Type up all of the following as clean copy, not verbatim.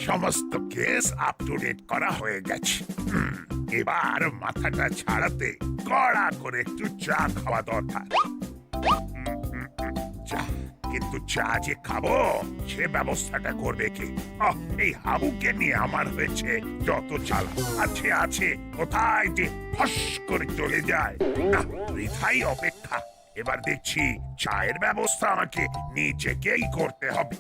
সমস্ত case up to date করা হয়ে গেছে। এবার মাথাটা ছাড়াতে কড়া করে একটু চা খাওয়া দরকার। চা, কিন্তু চা যে খাবো সে ব্যবস্থাটা করবে কি? এই হাবুকে নিয়ে আমার হয়েছে যত চালা। আছে আছে, কোথায় যে ফস করে চলে যায়। না, বৃথাই অপেক্ষা। এবার দেখছি চায়ের ব্যবস্থা আমাকে নিজেকেই করতে হবে।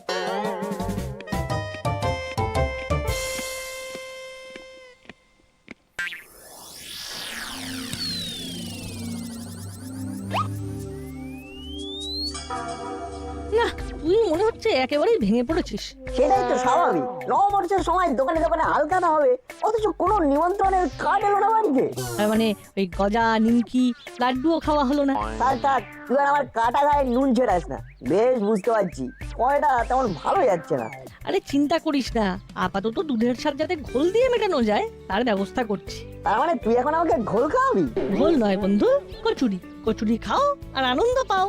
না, তুই মনে হচ্ছে একেবারেই ভেঙে পড়েছিস। সেটাই তো স্বাভাবিক। নববর্ষের সময় দোকানে দোকানে হালখাতা হবে, অথচ কোনো নিমন্ত্রণের কার্ড এলো না বাড়িতে। তার মানে ওই গজা, নিমকি, লাড্ডুও খাওয়া হলো না। থাক থাক, তুই আর আমার কাটা গায়ে নুন ছেড়াস না। বেশ বুঝতে পারছি কয়টা তেমন ভালো যাচ্ছে না। আরে চিন্তা করিস না, আপাতত দুধের সাথে যাতে ঘোল দিয়ে মেটানো যায় তার ব্যবস্থা করছি। তার মানে তুই এখন আমাকে ঘোল খাওয়াবি? ঘোল নয় বন্ধু, কচুরি। কচুরি খাও আর আনন্দ পাও।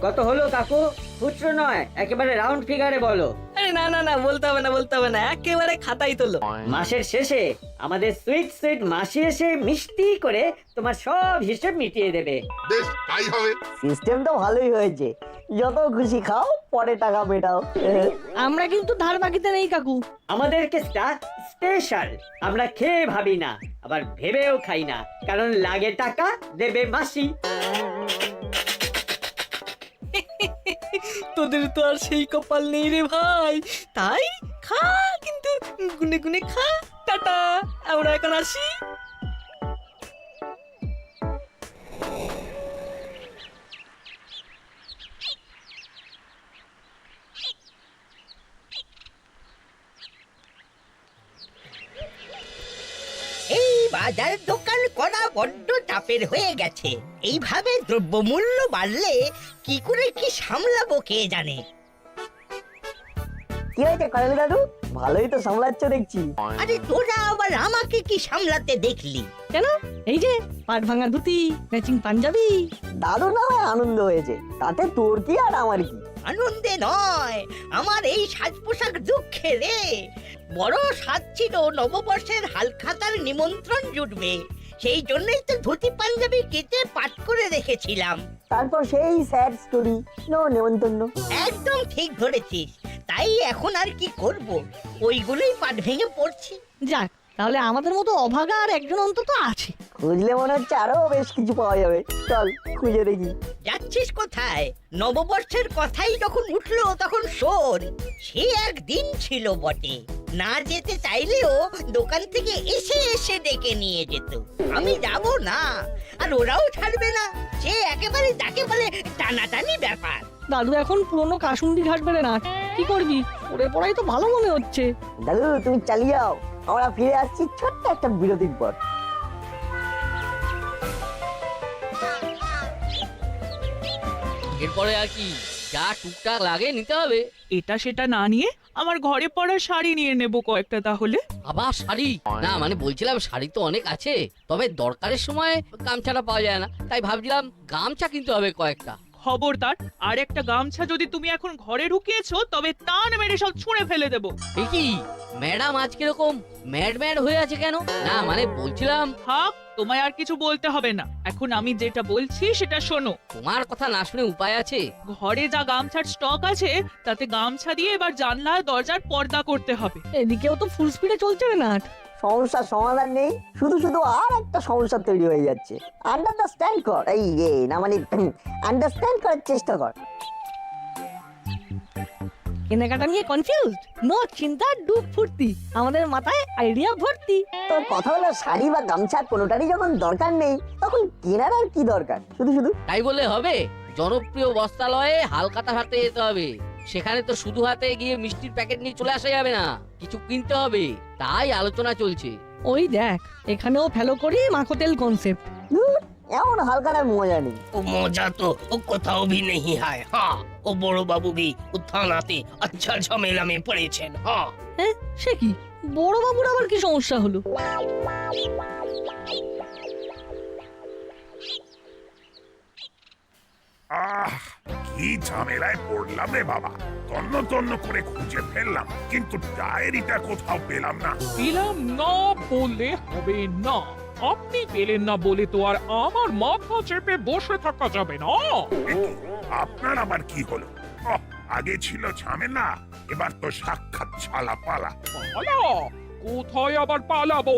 কত হলো কাকু? খুচরো নয়, একেবারে রাউন্ড ফিগারে বলো। আরে না না না, বলতে হবে না, বলতে হবে না, একেবারে খাতাই তোলো। মাসের শেষে আমাদের সুইট সুইট মাসি এসে মিষ্টি করে তোমার সব হিসেব মিটিয়ে দেবে। বেশ, তাই হবে। সিস্টেম তো ভালোই হয়েছে। যত খুশি খাও, পরে টাকা মেটাও। আমরা কিন্তু ধার বাকিতে নেই কাকু। আমাদের কেসটা স্পেশাল। আমরা খেয়ে ভাবি না, আবার ভেবেও খাই না, কারণ লাগে টাকা, দেবে মাসি। তোদের তো আর সেই কপাল নেই রে ভাই, তাই খা, কিন্তু গুনে গুনে খা। টাটা, আমরা এখন আসি। এই বাজার দোকান করা বড্ড চাপের হয়ে গেছে। এইভাবে দ্রব্যমূল্য বাড়লে কি করে কি সামলাবো কে জানে। কি হয়েছে কাজল দাদু? ভালোই তো সামলাচ্ছ দেখছি। আরে তোরা আবার আমাকে কি সামলাতে দেখলি? কেন? এই যে পাট ভাঙা ধুতি, ম্যাচিং পাঞ্জাবি। দাদু না হয় আনন্দ হয়েছে, তাতে তোর কি আর আমার কি? আনন্দে নয়, আমার এই সাজ পোশাক দুঃখে রে। বড় সাজ ছিল নববর্ষের হালখাতার নিমন্ত্রণ জুটবে, সেই জন্যই তো ধুতি পাঞ্জাবি কেটে পাট করে রেখেছিলাম। তারপর সেই স্যাড স্টোরি, নো নেমন্তন্ন। একদম ঠিক ধরেছিস। তাই এখন আর কি করব, ওইগুলোই পাট ভেঙে পড়ছি। যাক, তাহলে আমাদের মতো অভাগা আর একজন অন্তত আছে। খুঁজলে মনে হচ্ছে আরো বেশ কিছু পাওয়া যাবে। চল খুঁজে দেখি। যাচ্ছিস কোথায়? নববর্ষের কথাই যখন উঠলো তখন শোন, সে একদিন ছিল বটে। না যেতে চাইলেও দোকান থেকে এসে এসে ডেকে নিয়ে যেত। আমি যাব না, আর ওরাও ছাড়বে না। সে একেবারে যাকে বলে টানাটানি ব্যাপার। দাদু এখন পুরনো কাসুন্দি ঘাটবে না। কি করবি? ওরে পড়াই তো ভালো মনে হচ্ছে। দাদু তুমি চালিয়ে যাও, আমরা ফিরে আসছি ছোট্ট একটা বিরতির পর। এরপরে আর কি যা টুকটাক লাগে নিতে হবে। এটা সেটা না নিয়ে আমার ঘরে পরা শাড়ি নিয়ে নেব কয়েকটা তাহলে। আবার শাড়ি? না মানে বলছিলাম শাড়ি তো অনেক আছে, তবে দরকারের সময় গামছাটা পাওয়া যায় না, তাই ভাবছিলাম গামছা কিনতে হবে কয়েকটা। খবরদার, আর একটা গামছা যদি তুমি এখন ঘরে ঢুকিয়েছো তবে টান মেরে সব ছুঁড়ে ফেলে দেবো। এ কি ম্যাডাম আজ কিরকম ম্যাড ম্যাড হয়ে আছে কেন? না মানে বলছিলাম। থাক, তোমায় আর কিছু বলতে হবে না। এখন আমি যেটা বলছি সেটা শোনো। তোমার কথা না শুনে উপায় আছে? ঘরে যা গামছার স্টক আছে তাতে গামছা দিয়ে এবার জানলা দরজার পর্দা করতে হবে। এদিকেও তো ফুল স্পিডে চলছে না। সমস্যার সমাধান নেই, শুধু শুধু আর একটা সমস্যা তৈরি হয়ে যাচ্ছে। আন্ডারস্ট্যান্ড কর, এই না মানে আন্ডারস্ট্যান্ড করার চেষ্টা কর। কেনাকাটা নিয়ে কনফিউজ? নো চিন্তা, ডুব ফুর্তি, আমাদের মাথায় আইডিয়া ভর্তি। তোর কথা হলো শাড়ি বা গামছা কোনোটারই যখন দরকার নেই তখন কেনার আর কি দরকার? শুধু শুধু তাই বলে হবে? জনপ্রিয় বস্ত্রালয়ে হালখাতা হাতে যেতে হবে। সেখানে তো শুধু হাতে গিয়ে মিষ্টির প্যাকেট নিয়ে চলে আসা যাবে না, কিছু কিনতে হবে। তাই আলোচনা চলছে। ওই দেখ, এখানেও ফেলো করি মাখোতেল কনসেপ্ট। এমন হালকার মজা নেই। ও মজা তো ও কোথাও भी नहीं है। हाँ, ও বড় বাবু भी থানাতে আচ্ছা ঝামেলা में পড়েছেন। हाँ, হ্যাঁ, সে কি? বড় বাবুর আবার কি সমস্যা হলো? আহ, কি ঝামেলায় পড়লাম রে বাবা। তন্ন তন্ন করে খুঁজে ফেললাম, কিন্তু ডায়েরিটা কোথাও পেলাম না। পেলাম না বললে হবে না। আপনি পেলেন না বলে তো আর আমার মাথা চেপে বসে থাকা যাবে না। এ কি, আপনার আবার কি হলো? ওহ, আগে ছিল ঝামেলা, এবার তো সাক্ষাৎ ছালা পালা। পালা? কোথায় আবার পালাবো?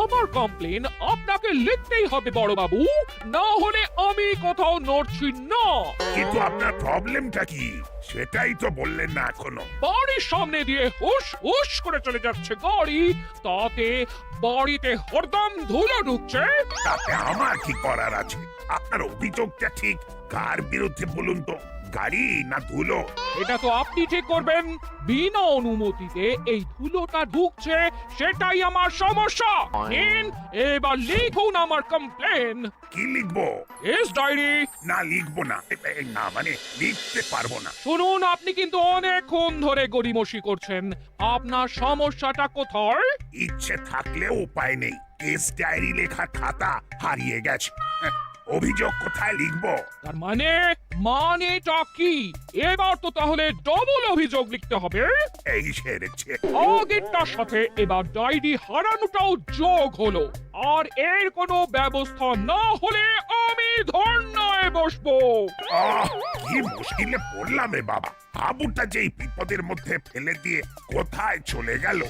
আমার কমপ্লেন আপনাকে লিখতেই হবে বড় বাবু, না হলে আমি কোথাও নড়ছি না। কিন্তু আপনার প্রবলেমটা কি সেটাই তো বললেন না এখনো। বাড়ির সামনে দিয়ে হুশ হুশ করে চলে যাচ্ছে গাড়ি, তাতে বাড়িতে হরদম ধুলো ঢুকছে। তাতে আমার কি করার আছে? আপনার অভিযোগটা ঠিক কার বিরুদ্ধে বলুন তো, গাড়ি না ধুলো? এটা তো আপনি ঠিক করবেন। বিনা অনুমতিতে এই ধুলোটা ঢুকছে, সেটাই আমার সমস্যা। নিন, এবার লিখুন আমার কমপ্লেন। কি লিখবো? এস ডায়েরি। না লিখবো না, না মানে লিখতে পারবো না। শুনুন, আপনি কিন্তু অনেকক্ষণ ধরে গড়িমসি করছেন। আপনার সমস্যাটা কোথায়? ইচ্ছে থাকলেও উপায় নেই, কেস ডায়েরি লেখার খাতা হারিয়ে গেছে। অভিযোগ কোথায় লিখবো? তার মানেটা কি? এবার তো তাহলে ডবল অভিযোগ লিখতে হবে। এই সেরেছে। আগেরটার সাথে এবার ডায়েরি হারানোটাও যোগ হলো। আর এর কোনো ব্যবস্থা না হলে আমি ধর্নায় বসবো। আহ, কি মুশকিলে পড়লাম রে বাবা। হাবুটা যেই বিপদের মধ্যে ফেলে দিয়ে কোথায় চলে গেল।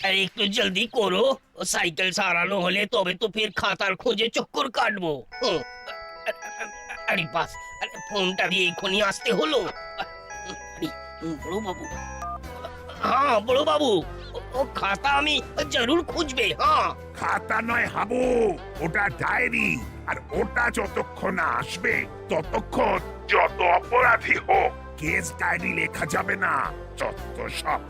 আরে একটু জলদি করো, ও সাইকেল সারানো হলে তবে তো ফের খাতার খোঁজে চক্কর কাটবো। আরে বাস, আরে ফোনটা দিয়ে এখনই আসতে হলো। আরে বড় বাবু, হ্যাঁ বড় বাবু, ও খাতা আমি জরুর খুঁজবে। হ্যাঁ খাতা নয় হাবু, ওটা ডায়েরি। আর ওটা যতক্ষণ না আসবে ততক্ষণ যত অপরাধী হোক কেস ডায়েরি লেখা যাবে না। যত সব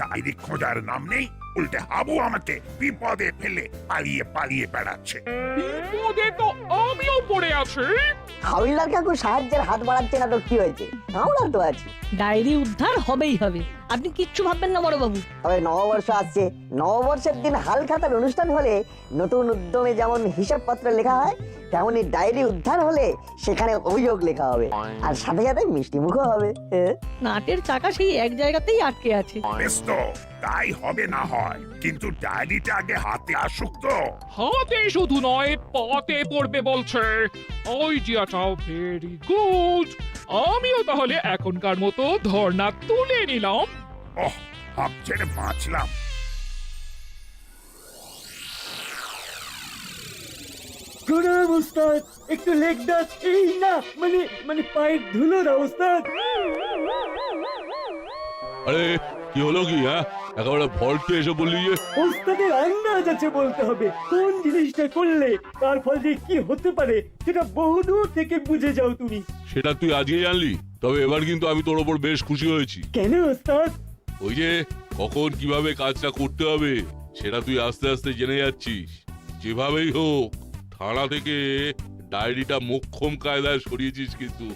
ডায়েরি খোঁজার নাম নেই, উল্টে হাবু আমাকে বিপদে ফেলে পালিয়ে পালিয়ে বেড়াচ্ছে। বিপদে তো আমিও পড়ে আছি। হাওলদার কাকু সাহায্যের হাত বাড়াচ্ছে না তো কি হয়েছে? আমরা তো আছি। ডায়েরি উদ্ধার হবেই হবে, আপনি কিচ্ছু ভাববেন না বড় বাবু। তবে নববর্ষ আসছে, নববর্ষের দিন হালখাতার অনুষ্ঠান হলে নতুন উদ্যমে যেমন হিসাবপত্র লেখা হয়, তেমনি ডায়েরি উদ্ধার হলে সেখানে অভিযোগ লেখা হবে, আর সাথে সাথে মিষ্টি মুখও হবে। নাটের চাকা সেই এক জায়গাতেই আটকে আছে। বেশ তো, তাই হবে না হয়, কিন্তু ডায়েরিটা আগে হাতে আসুক তো। হাতে শুধু নয়, পাতে পড়বে বলছে। আইডিয়াটাও ভেরি গুড। আমিও তাহলে এখনকার মতো ধর্ণা তুলে নিলাম। ওহ, হাফ ছেড়ে বাঁচলাম। প্রণাম ওস্তাদ, একটু লেগ দাস। এই না, মানে পায়ের ধুলো না ওস্তাদ। আরে কি হলো কি? হ্যাঁ, একেবারে ভল্টে এসে বললি যে ওস্তাদের আন্দাজ আছে বলতে হবে। কোন জিনিসটা করলে তার ফল যে কি হতে পারে সেটা বহুদূর থেকে বুঝে যাও তুমি। সেটা তুই আজকে জানলি? তবে এবার কিন্তু আমি তোর ওপর বেশ খুশি হয়েছি। কেন ওস্তাদ? ওই যে কখন কিভাবে কাজটা করতে হবে সেটা তুই আস্তে আস্তে জেনে যাচ্ছিস। যেভাবেই হোক থানা থেকে ডায়েরিটা মোক্ষম কায়দায় সরিয়েছিস কিন্তু।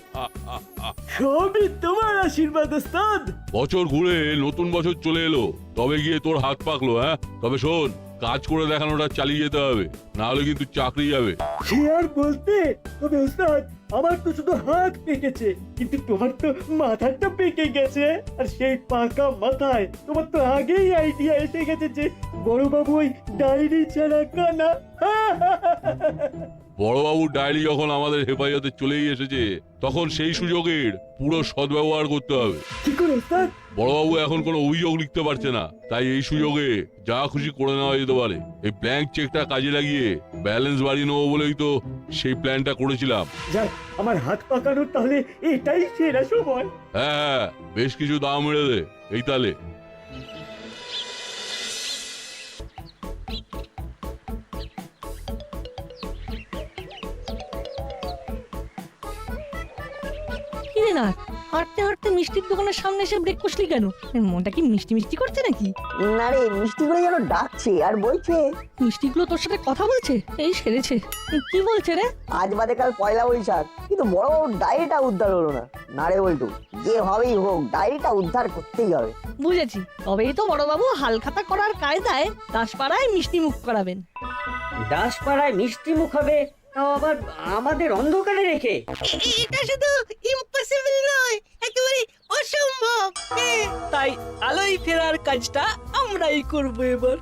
সবই তোমার আশীর্বাদ ওস্তাদ। বছর ঘুরে নতুন বছর চলে এলো, তবে গিয়ে তোর হাত পাকলো। হ্যাঁ, তবে শোন, কাজ করে দেখানোটা চালিয়ে যেতে হবে, না হলে কিন্তু চাকরি যাবে। সে আর বলতে, তবে ওস্তাদ আমার তো শুধু হাত পেকেছে, কিন্তু তোমার তো মাথাটা পেকে গেছে। আর সেই পাকা মাথায় তোমার তো আগেই আইডিয়া এসে গেছে যে বড়বাবু ওই ডায়েরি ছাড়া কানা। বড়বাবুর ডায়েরি যখন আমাদের হেফাজতে চলেই এসেছে, তখন সেই সুযোগের পুরো সদ্ব্যবহার করতে হবে। কি করে ওস্তাদ? বড়বাবু এখন কোনো অভিযোগ লিখতে পারছে না, তাই এই সুযোগে যা খুশি করে নেওয়া যেতে পারে। এই ব্ল্যাঙ্ক চেকটা কাজে লাগিয়ে ব্যালেন্স বাড়িয়ে নেবো বলেই তো সেই প্ল্যানটা করেছিলাম। যাক, আমার হাত পাকানোর তাহলে এটাই সেরা সময়। হ্যাঁ, বেশ কিছু দাম মেরে দে এই তালে। কি রে না, হাঁটতে হাঁটতে মিষ্টির দোকানের সামনে এসে ব্রেক কষলি কেন? মনটা কি মিষ্টি মিষ্টি করছে নাকি? না রে, মিষ্টিগুলো যেন ডাকছে আর বলছে। মিষ্টিগুলো তোর সাথে কথা বলছে? এই সেরেছে। কি বলছে রে? আজ বাদে কাল পয়লা বৈশাখ, কিন্তু বড় ডায়েরিটা উদ্ধার হলো না। না রে বল্টু, যেভাবেই হোক ডায়েরিটা উদ্ধার করতেই হবে। বুঝেছি, তবেই তো বড়বাবু হালখাতা করার কায়দায় দাসপাড়ায় মিষ্টি মুখ করাবেন। দাসপাড়ায় মিষ্টি মুখ হবে তাও আবার আমাদের অন্ধকারে রেখে। এটা শুধু ইম্পসিবল নয়, একেবারে অসম্ভব। তাই আলোয় ফেরার কাজটা আমরাই করবো এবার।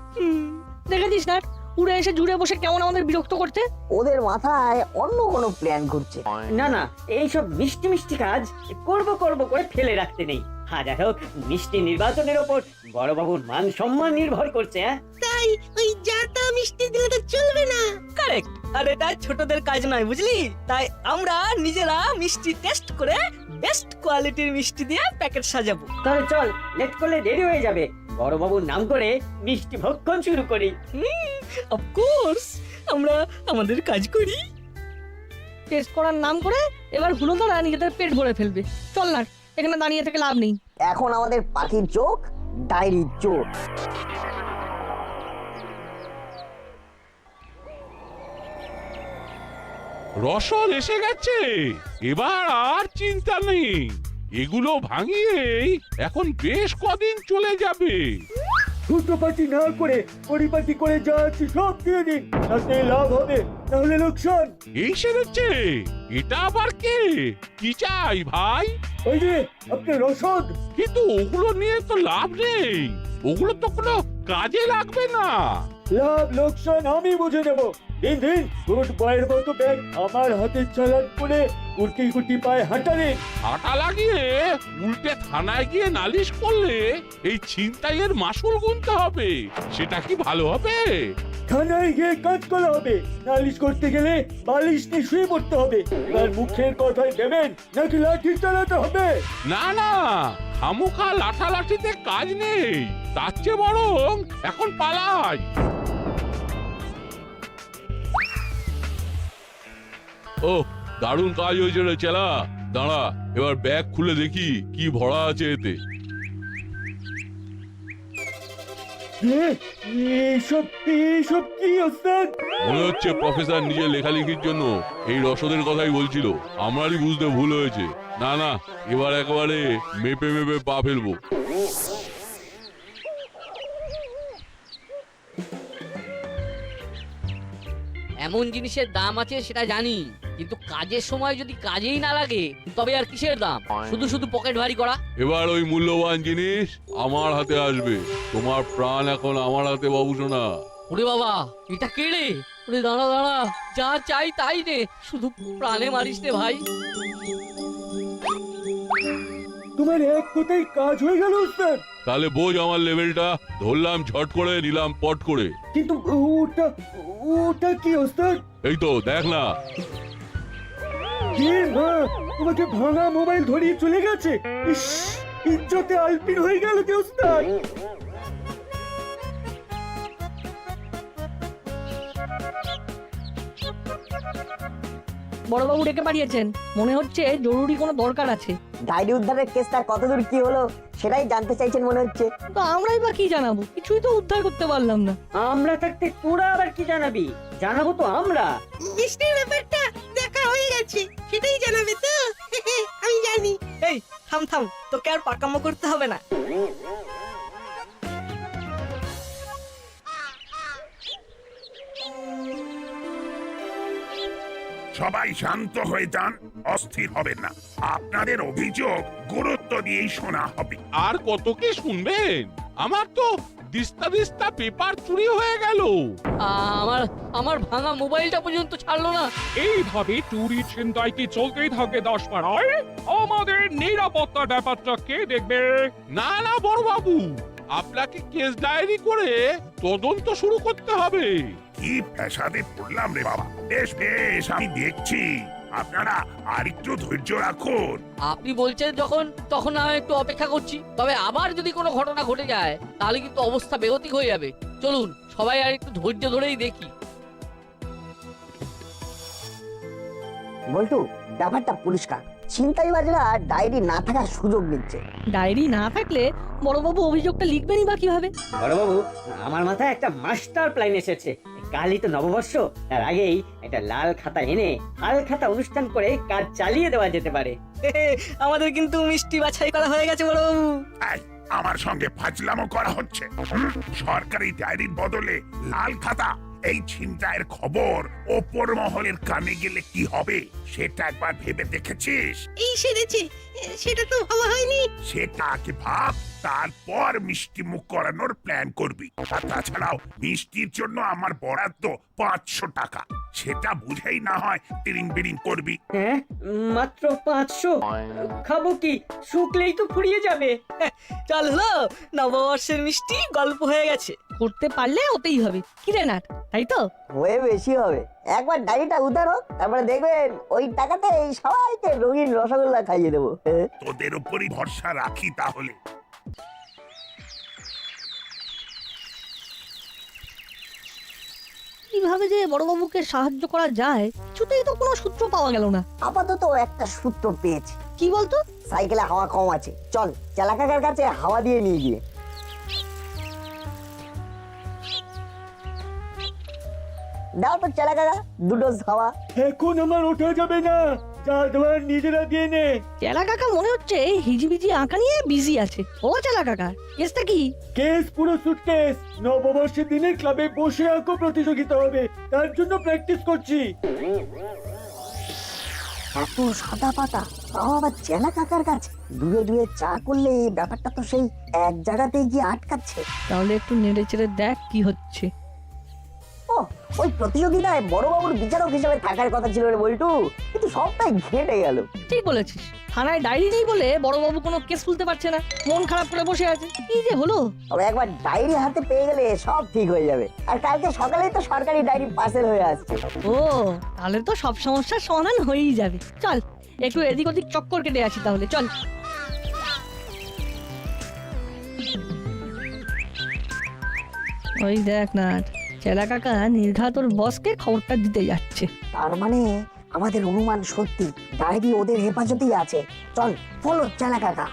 দেখেছিস না উড়ে এসে জুড়ে বসে কেমন আমাদের বিরক্ত করছে। ওদের মাথায় অন্য কোনো প্ল্যান ঘুরছে। না না, এইসব মিষ্টি মিষ্টি কাজ করব করব করে ফেলে রাখতে নেই। হাজার হোক মিষ্টি নির্বাচনের ওপর বড়বাবুর মান সম্মান নির্ভর করছে। তাই ওই জাতা মিষ্টি দিলে তো চলবে না। কারেক্ট। আর এটা ছোটদের কাজ নয়, বুঝলি? তাই আমরা নিজেরা মিষ্টি টেস্ট করে বেস্ট কোয়ালিটির মিষ্টি দিয়ে প্যাকেট সাজাবো। তাহলে চল, লেট করলে দেরি হয়ে যাবে। বড়বাবুর নাম করে মিষ্টি ভক্ষণ শুরু করি। অফকোর্স, আমরা আমাদের কাজ করি। টেস্ট করার নাম করে এবার হুলোদারা নিজেদের পেট ভরে ফেলবে। চল না, এখানে দাঁড়িয়ে থেকে লাভ নেই। এখন আমাদের পাখির চোখ ডায়েরির চোখ। রসদ এসে গেছে, এবার আর চিন্তা নেই। এগুলো ভাঙিয়েই এখন বেশ কদিন চলে যাবে। দুটোপাতি না করে পরিপাটি করে যা আছে সব দিয়ে দিন, তাতে লাভ হবে, তাহলে লোকসান। এই সেরেছে, এটা আবার কে? কি চাই ভাই? ওই যে আপনার রসদ। কিন্তু ওগুলো নিয়ে তো লাভ নেই, ওগুলো তো কোনো কাজে লাগবে না। লাভ লোকসান আমি বুঝে নেব। দিন দিন গুড বয়ের মতো ব্যাগ আমার হাতে চালান করে কুটি কুটি পায়ে হাঁটালেন। হাঁটা লাগিয়ে উল্টে থানায় গিয়ে নালিশ করলে এই ছিনতাইয়ের মাসুল গুনতে হবে, সেটা কি ভালো হবে? থানায় গিয়ে কাজ করা হবে, নালিশ করতে গেলে বালিশ নিয়ে শুয়ে পড়তে হবে। এবার মুখের কথায় দেবেন নাকি লাঠি চালাতে হবে? না না, খামোখা লাঠালাঠিতে কাজ নেই, তার চেয়ে বরং এখন পালাই। ও দারুণ কাজ হয়েছে রে চেলা। দাঁড়া, এবার ব্যাগ খুলে দেখি কি ভরা আছে এতে। এইসব এইসব কি ওস্তাদ? মনে হচ্ছে প্রফেসর নিজের লেখালেখির জন্য এই রসদের কথাই বলছিল। আমারই বুঝতে ভুল হয়েছে। না না, এবার একেবারে মেপে মেপে পা ফেলবো। এমন জিনিসের দাম আছে সেটা জানি, কিন্তু কাজের সময় যদি কাজেই না লাগে তবে আর কিসের দাম? শুধু শুধু পকেট ভারী করা। এবার ওই মূল্যবান জিনিস আমার হাতে আসবে। তোমার প্রাণ এখন আমার হাতে, বাবুসোনা। ওরে বাবা, এটা কে রে? ওরে দাঁড়া দাঁড়া, যা চাই তাই রে, শুধু প্রাণে মারিস রে ভাই। তোমার এক কোথায় কাজ হয়ে গেল ওস্তাদ। তাহলে বোঝ আমার লেভেলটা। ধরলাম ঝট করে, নিলাম পট করে। কিন্তু ওটা ওটা কি ওস্তাদ? এই তো দেখ না। কে মা তোমাকে ভাঙা মোবাইল ধরিয়ে চলে গেছে? ইস, ইজ্জতে আলপিন হয়ে গেল কি ওস্তাদ? বড়বাবু ডেকে পাঠিয়েছেন, মনে হচ্ছে জরুরি কোনো দরকার আছে। ডায়েরি উদ্ধারের কেসটা কতদূর কি হলো সেটাই জানতে চাইছেন মনে হচ্ছে। তো আমরাই বা কি জানাবো? কিছুই তো উদ্ধার করতে পারলাম না। আমরা থাকতে তোরা আবার কি জানাবি? জানাবো তো আমরা। মিষ্টির ব্যাপারটা দেখা হয়ে গেছে, সেটাই জানাবে তো? আমি জানি। এই থাম থাম, তোকে আর পাকামো করতে হবে না। সবাই শান্ত হয়ে যান, অস্থির হবেন না। আপনাদের অভিযোগ গুরুত্ব দিয়েই শোনা হবে। আর কত কি শুনবেন? আমার তো দিস্তা দিস্তা পেপার চুরি হয়ে গেল। আমার আমার ভাঙা মোবাইলটা পর্যন্ত ছাড়লো না। এইভাবে চুরি ছিনতাই কি চলতেই থাকে দাসপাড়ায়? আমাদের নিরাপত্তার ব্যাপারটা কে দেখবে? না না বড় বাবু, আপনাকে কেস ডায়েরি করে তদন্ত শুরু করতে হবে। কি ফ্যাসাদে পড়লাম রে বাবা। বেশ বেশ, আমি দেখছি। আপনারা আর একটু ধৈর্য রাখুন। আপনি বলছেন যখন, তখন আমি একটু অপেক্ষা করছি। তবে আবার যদি কোনো ঘটনা ঘটে যায় তাহলে কিন্তু অবস্থা বেগতিক হয়ে যাবে। চলুন সবাই আর একটু ধৈর্য ধরেই দেখি। বল্টু, ব্যাপারটা পরিষ্কার, ছিনতাইবাজরা ডায়েরি না থাকার সুযোগ নিচ্ছে। ডায়েরি না থাকলে বড়বাবু অভিযোগটা লিখবেনই বা কিভাবে? বড়বাবু, আমার মাথায় একটা মাস্টার প্ল্যান এসেছে। কালই তো নববর্ষ, তার আগেই একটা লাল খাতা এনে হাল খাতা অনুষ্ঠান করে কাজ চালিয়ে দেওয়া যেতে পারে। আমাদের কিন্তু মিষ্টি বাছাই করা হয়ে গেছে বড়বাবু। এই, আমার সঙ্গে ফাজলামো করা হচ্ছে। সরকারি ডায়েরির বদলে লাল খাতা, এই ছিনতাইয়ের খবর ওপর মহলের কানে গেলে কি হবে সেটা একবার ভেবে দেখেছিস? এই সেরেছে, সেটা তো ভাবা হয়নি। সেটা আগে ভাব, তারপর মিষ্টি মুখ করানোর প্ল্যান করবি। আর তাছাড়াও মিষ্টির জন্য আমার বরাদ্দ 500 টাকা, সেটা বুঝেই না হয় টিরিং বিরিং করবি। হ্যাঁ, মাত্র 500? খাবো কি? শুকলেই তো ফুরিয়ে যাবে। চল হলো, নববর্ষের মিষ্টি গল্প হয়ে গেছে। করতে পারলে ওতেই হবে কি রে নাট, তাই তো? হয়ে বেশি হবে। একবার ডায়েরিটা উদ্ধার হোক, তারপরে দেখবেন ওই টাকাতে এই সবাইকে রঙিন রসগোল্লা খাইয়ে দেবো। তোদের উপরই ভরসা রাখি তাহলে। কিভাবে যে বড়বাবুকে সাহায্য করা যায় কিছুতেই তো কোনো সূত্র পাওয়া গেল না। আপাতত একটা সূত্র পেয়েছি। কি বলতো? সাইকেলে হাওয়া কম আছে, চল চালাকাকার কাছে হাওয়া দিয়ে নিয়ে গিয়ে। দাও তো চালাকাকা 2 ডোজ হাওয়া। এখন আমার ওঠা যাবে না, চাল ধোয়ার নিজেরা দিয়ে নে। চেলা কাকা মনে হচ্ছে হিজিবিজি আঁকা নিয়ে বিজি আছে। ও চেলা কাকা, কেসটা কি? কেস পুরো সুটকেস। নববর্ষের দিনে ক্লাবে বসে আঁকো প্রতিযোগিতা হবে, তার জন্য প্র্যাকটিস করছি। এত সাদা পাতা, তাও আবার চেলা কাকার কাছে। দুয়ে দুয়ে চা করলে এই ব্যাপারটা তো সেই এক জায়গাতেই গিয়ে আটকাচ্ছে। তাহলে একটু নেড়ে চেড়ে দেখ কি হচ্ছে। ও, ওই প্রতিযোগিতায় বড়বাবুর বিচারক হিসেবে থাকার কথা ছিল রে বল্টু, কিন্তু সবটাই ঘেটে গেল। ঠিক বলেছিস, থানায় ডায়েরি নেই বলে বড়বাবু কোনো কেস তুলতে পারছে না, মন খারাপ করে বসে আছে। কি যে হলো! তবে একবার ডায়েরি হাতে পেয়ে গেলে সব ঠিক হয়ে যাবে। আর কালকে সকালেই তো সরকারি ডায়েরি পার্সেল হয়ে আসছে। ও, তাহলে তো সব সমস্যার সমাধান হয়েই যাবে। চল একটু এদিক ওদিক চক্কর কেটে আসি তাহলে, চল। ওই দেখ না, চেলা কাকা নির্ঘাত ওর বসকে খবরটা দিতে যাচ্ছে। তার মানে আমাদের অনুমান সত্যি, ডায়েরি ওদের হেফাজতেই আছে। চল ফলো চেলা কাকা।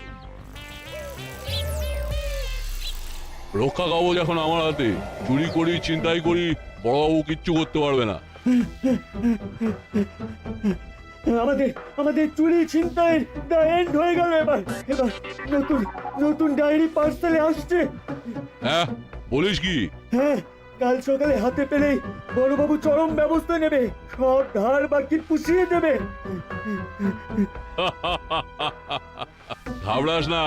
রক্ষা কবচ এখন আমার হাতে। চুরি করি, চিন্তাই করি, বড়বাবু কিচ্ছু করতে পারবে না। আমাদের আমাদের চুরি ছিনতাইয়ের দা এন্ড হয়ে গেল। এবার এবার নতুন নতুন ডায়েরি পার্সেলে আসছে। হ্যাঁ, বলিস কি? হ্যাঁ, কাল সকালে হাতে পেলেই বড়বাবু চরম ব্যবস্থা নেবে, সব ধার বাকি পুষিয়ে দেবে। ঘাবড়াস না,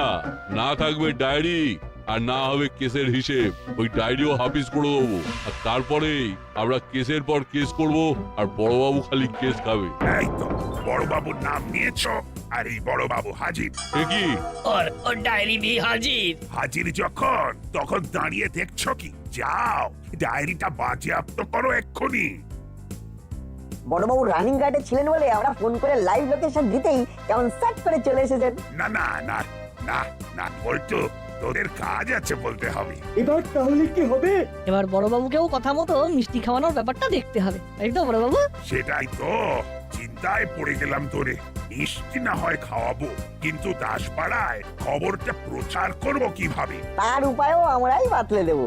না থাকবে ডায়েরি আর না হবে কেসের হিসেব। ওই ডায়েরিও হাফিজ করে দেবো, আর তারপরেই আমরা কেসের পর কেস করব, আর বড়বাবু খালি কেস খাবে। এই তো বড়বাবুর নাম নিয়েছো, আর এই বড়বাবু হাজির। এ কি? ওর ডায়েরি भी হাজির। হাজির যখন তখন দাঁড়িয়ে দেখছো কি? যাও ডায়েরিটা বাজেয়াপ্ত করো এক্ষুনি। বড়বাবু রানিং গার্ডে ছিলেন বলে আমরা ফোন করে লাইভ লোকেশন দিতেই কেমন সাট করে চলে এসেছেন। না না না না না বলতো, তোদের কাজ আছে বলতে হবে। এবার তাহলে কি হবে? এবার বড়বাবুকেও কথা মতো মিষ্টি খাওয়ানোর ব্যাপারটা দেখতে হবে, তাই তো বড়বাবু? সেটাই তো, চিন্তায় পড়ে গেলাম তোরে। মিষ্টি না হয় খাওয়াবো, কিন্তু দাসপাড়ায় খবরটা প্রচার করব কিভাবে? তার উপায়ও আমরাই বাতলে দেব।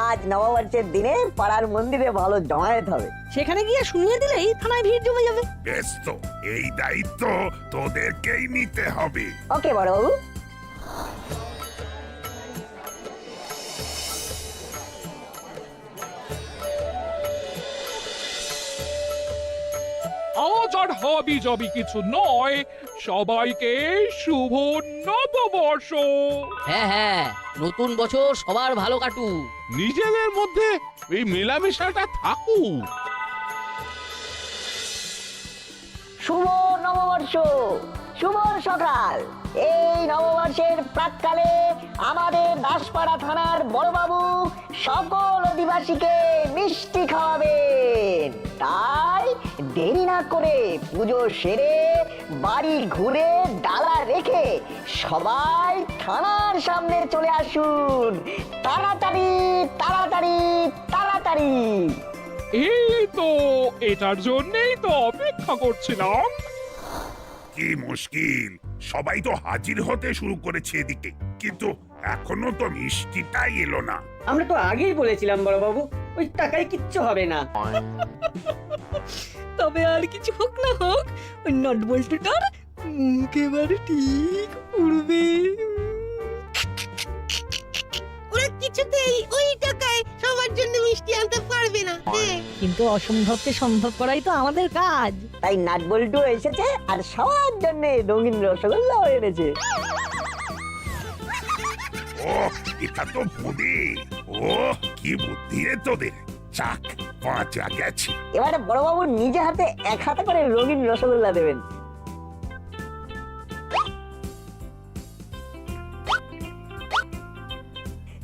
আজ নববর্ষের দিনে পাড়ার মন্দিরে ভালো জমায়েত হবে। সেখানে গিয়ে শুনিয়ে দিলেই থানায় ভিড় জমে যাবে। বেশ তো, এই দায়িত্ব তোদেরকেই নিতে হবে। ওকে বড়বাবু। আজ আর হাবি যাবি কিছু নয়, সবাইকে শুভ নববর্ষ। হ্যাঁ হ্যাঁ, নতুন বছর সবার ভালো কাটুক। নিজেদের মধ্যে এই মেলামেশাটা থাকুক। শুভ নববর্ষ, শুভ সকাল। এই নববর্ষের প্রাক্কালে আমাদের দাসপাড়া থানার বড়বাবু সকল অধিবাসীকে মিষ্টি খাওয়াবেন। তাই দেরি না করে পুজো সেরে বাড়ি ঘুরে ডালা রেখে সবাই থানার সামনে চলে আসুন। তাড়াতাড়ি তাড়াতাড়ি তাড়াতাড়ি। এই তো, এটার জন্যই তো অপেক্ষা করছিলাম। কি মুশকিল, সবাই তো হাজির হতে শুরু করেছে এদিকে, কিন্তু এখনো তো মিষ্টিটাই এলো না। আমরা তো আগেই বলেছিলাম বড়বাবু, ওই টাকায় কিচ্ছু হবে না। তবে আর কিছু হোক না হোক, ওই নট বল্টুটার একেবারে ঠিক উড়বে। ওরা কিছুতেই ওই টাকায় সবার জন্য মিষ্টি আনতে পারবে না। কিন্তু অসম্ভবকে সম্ভব করাই তো আমাদের কাজ। তাই নাটবল্টু এসেছে আর সবার জন্য রঙিন রসগোল্লাও এনেছে। ও এটা তো বুদ্ধি। ও কি বুদ্ধি রে তোদের। চাক বাঁচা গেছে। এবারে বড়বাবু নিজে হাতে 1 হাতে করে রঙিন রসগোল্লা দেবেন।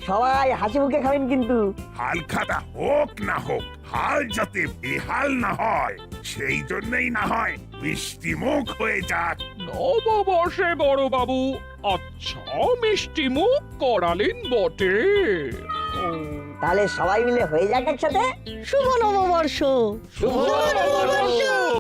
সবাই হাসি মুখে খাবেন কিন্তু। হাল খাতা হোক না হোক, হাল যাতে বেহাল না হয় সেই জন্যই না হয় মিষ্টি মুখ হয়ে যাক। নববর্ষে বড় বাবু আচ্ছা মিষ্টি মুখ করালেন বটে। তাহলে সবাই মিলে হয়ে যাক একসাথে। শুভ নববর্ষ। শুভ নববর্ষ।